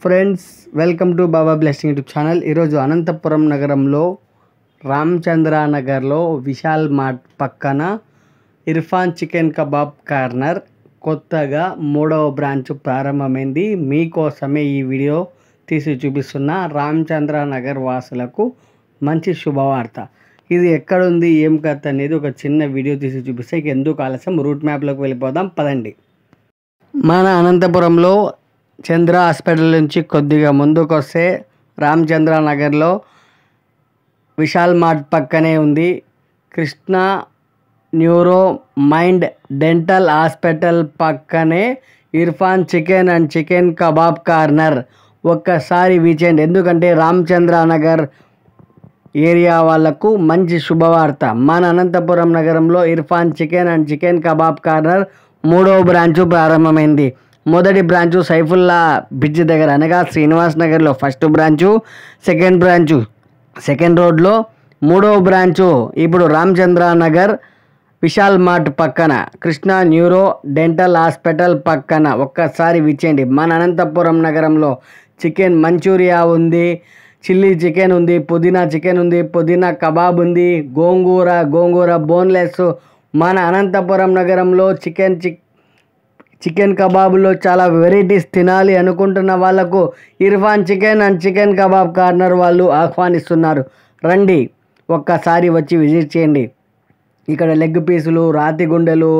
Friends, welcome to Baba blessing YouTube channel. ఈరోజు అనంతపురం నగరంలో రామచంద్ర నగర్లో విశాల్ మార్ట్ పక్కన ఇర్ఫాన్ చికెన్ కబాబ్ కార్నర్ కొత్తగా 3వ బ్రాంచ్ ప్రారంభమైంది. మీకోసమే ఈ వీడియో తీసి చూపిస్తున్న రామచంద్ర నగర్ వాసులకు మంచి శుభవార్త. ఇది ఎక్కడుంది, ఏం కథ అనేది ఒక చిన్న వీడియో తీసి చూపిస్తే ఇక ఎందుకు ఆలస్యం, రూట్ మ్యాప్లోకి వెళ్ళిపోదాం పదండి. మన అనంతపురంలో చంద్ర హాస్పిటల్ నుంచి కొద్దిగా ముందుకు వస్తే రామచంద్ర నగర్లో విశాల్ మార్ట్ పక్కనే ఉంది. Krishna neuro mind dental hospital పక్కనే Irfan chicken and chicken kebab corner. ఒక్కసారి విచేయండి, ఎందుకంటే రామచంద్ర నగర్ ఏరియా వాళ్ళకు మంచి శుభవార్త. మన అనంతపురం నగరంలో Irfan chicken and chicken kebab corner 3వ బ్రాంచు ప్రారంభమైంది. మొదటి బ్రాంచు సైఫుల్లా బ్రిడ్జ్ దగ్గర అనగా శ్రీనివాస్ నగర్లో first branch, second branch second రోడ్లో, 3వ బ్రాంచు ఇప్పుడు రామచంద్ర నగర్ విశాల్ మార్ట్ పక్కన కృష్ణ న్యూరో డెంటల్ హాస్పిటల్ పక్కన. ఒక్కసారి విచ్చేయండి. మన అనంతపురం నగరంలో చికెన్ మంచూరియా ఉంది, చిల్లీ చికెన్ ఉంది, పుదీనా చికెన్ ఉంది, పుదీనా కబాబ్ ఉంది, గోంగూర బోన్లెస్. మన అనంతపురం నగరంలో చికెన్ కబాబ్లో చాలా వెరైటీస్ తినాలి అనుకుంటున్న వాళ్ళకు Irfan chicken and chicken kebab corner వాళ్ళు ఆహ్వానిస్తున్నారు. రండి, ఒక్కసారి వచ్చి విజిట్ చేయండి. ఇక్కడ లెగ్ పీసులు, రాతి గుండెలు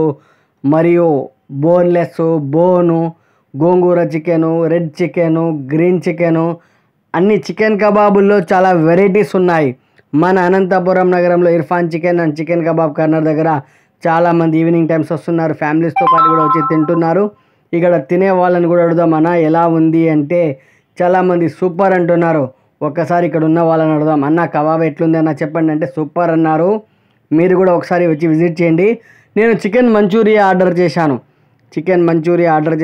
మరియు బోన్లెస్, గోంగూర chicken, red chicken, green chicken, అన్ని చికెన్ కబాబుల్లో చాలా వెరైటీస్ ఉన్నాయి. మన అనంతపురం నగరంలో Irfan chicken and chicken kebab corner దగ్గర చాలామంది ఈవినింగ్ టైమ్స్ వస్తున్నారు, ఫ్యామిలీస్తో పాటు కూడా వచ్చి తింటున్నారు. ఇక్కడ తినే వాళ్ళని కూడా అడుగుదాం, అన్న ఎలా ఉంది అంటే చాలామంది సూపర్ అంటున్నారు. ఒక్కసారి ఇక్కడ ఉన్న వాళ్ళని అడుగుదాం, అన్న కబాబ్ ఎట్లుంది అన్న చెప్పండి అంటే సూపర్ అన్నారు. మీరు కూడా ఒకసారి వచ్చి విజిట్ చేయండి. నేను చికెన్ మంచూరియా ఆర్డర్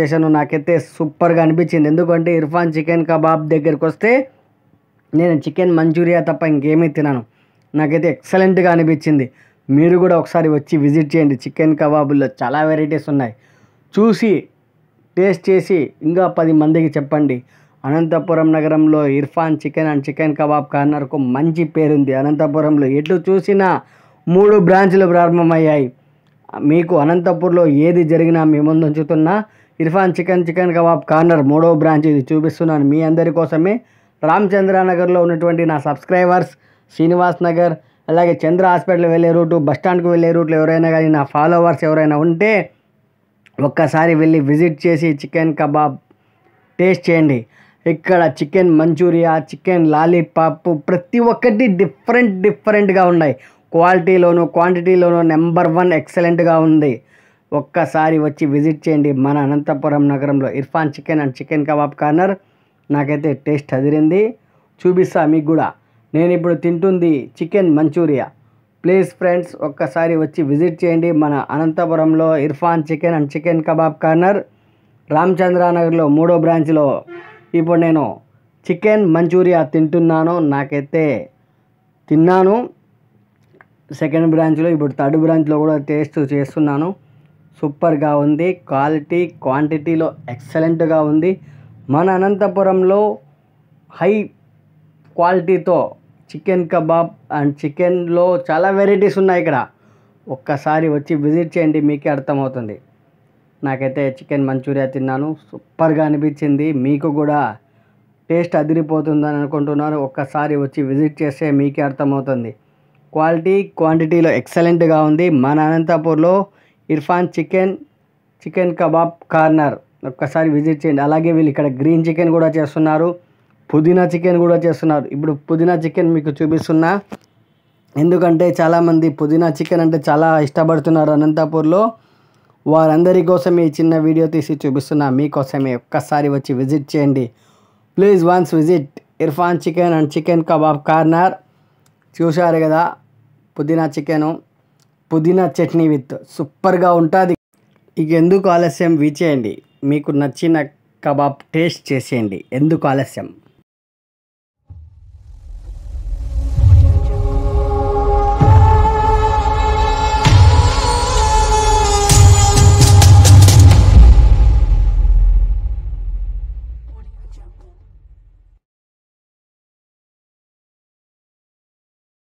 చేశాను. నాకైతే సూపర్గా అనిపించింది. ఎందుకంటే ఇర్ఫాన్ చికెన్ కబాబ్ దగ్గరికి వస్తే నేను చికెన్ మంచూరియా తప్ప ఇంకేమీ తినను. నాకైతే ఎక్సలెంట్గా అనిపించింది. మీరు కూడా ఒకసారి వచ్చి విజిట్ చేయండి. చికెన్ కబాబుల్లో చాలా వెరైటీస్ ఉన్నాయి. చూసి టేస్ట్ చేసి ఇంకా 10 మందికి చెప్పండి. అనంతపురం నగరంలో Irfan chicken and chicken kebab కార్నర్కు మంచి పేరుంది. అనంతపురంలో ఎటు చూసినా 3 బ్రాంచ్లు ప్రారంభమయ్యాయి. మీకు అనంతపూర్లో ఏది జరిగినా మీ ముందు ఉంచుతున్నా ఇర్ఫాన్ చికెన్ కబాబ్ కార్నర్ 3వ బ్రాంచ్ ఇది చూపిస్తున్నాను మీ అందరి కోసమే. రామచంద్ర నగర్లో ఉన్నటువంటి నా సబ్స్క్రైబర్స్, శ్రీనివాస్ నగర్ అలాగే చంద్ర హాస్పిటల్ వెళ్ళే రూటు, బస్టాండ్కి వెళ్ళే రూట్లో ఎవరైనా కానీ నా ఫాలోవర్స్ ఎవరైనా ఉంటే ఒక్కసారి వెళ్ళి విజిట్ చేసి చికెన్ కబాబ్ టేస్ట్ చేయండి. ఇక్కడ చికెన్ మంచూరియా, చికెన్ లాలీపాప్ ప్రతి ఒక్కటి డిఫరెంట్గా ఉన్నాయి. క్వాలిటీలోను క్వాంటిటీలోను నెంబర్ 1 ఎక్సలెంట్గా ఉంది. ఒక్కసారి వచ్చి విజిట్ చేయండి. మన అనంతపురం నగరంలో Irfan chicken and chicken kebab corner నాకైతే టేస్ట్ అదిరింది. చూపిస్తా మీకు కూడా. నేను ఇప్పుడు తింటుంది చికెన్ మంచూరియా. ప్లీజ్ ఫ్రెండ్స్, ఒక్కసారి వచ్చి విజిట్ చేయండి. మన అనంతపురంలో Irfan chicken and chicken kebab corner Ramachandra నగర్లో 3వ బ్రాంచ్లో ఇప్పుడు నేను చికెన్ మంచూరియా తింటున్నాను. నాకైతే తిన్నాను సెకండ్ బ్రాంచ్లో, ఇప్పుడు థర్డ్ బ్రాంచ్లో కూడా టేస్ట్ చేస్తున్నాను. సూపర్గా ఉంది. క్వాలిటీ క్వాంటిటీలో ఎక్సలెంట్గా ఉంది. మన అనంతపురంలో హై క్వాలిటీతో చికెన్ కబాబ్ అండ్ చికెన్లో చాలా వెరైటీస్ ఉన్నాయి ఇక్కడ. ఒక్కసారి వచ్చి విజిట్ చేయండి, మీకే అర్థమవుతుంది. నాకైతే చికెన్ మంచూరియా తిన్నాను, సూపర్గా అనిపించింది. మీకు కూడా టేస్ట్ అదిరిపోతుందని అనుకుంటున్నారు. ఒక్కసారి వచ్చి విజిట్ చేస్తే మీకే అర్థమవుతుంది. క్వాలిటీ క్వాంటిటీలో ఎక్సలెంట్గా ఉంది. మన అనంతపూర్లో ఇర్ఫాన్ చికెన్ కబాబ్ కార్నర్ ఒక్కసారి విజిట్ చేయండి. అలాగే వీళ్ళు ఇక్కడ గ్రీన్ చికెన్ కూడా చేస్తున్నారు, పుదీనా చికెన్ కూడా చేస్తున్నారు. ఇప్పుడు పుదీనా చికెన్ మీకు చూపిస్తున్నా, ఎందుకంటే చాలామంది పుదీనా చికెన్ అంటే చాలా ఇష్టపడుతున్నారు అనంతపూర్లో. వారందరి కోసం ఈ చిన్న వీడియో తీసి చూపిస్తున్నా మీకోసమే. ఒక్కసారి వచ్చి విజిట్ చేయండి. Please once visit Irfan chicken and chicken kebab corner. చూశారు కదా, పుదీనా చికెను, పుదీనా చట్నీ విత్ సూపర్గా ఉంటుంది. ఇక ఎందుకు ఆలస్యం, విచేయండి. మీకు నచ్చిన కబాబ్ టేస్ట్ చేసేయండి. ఎందుకు ఆలస్యం.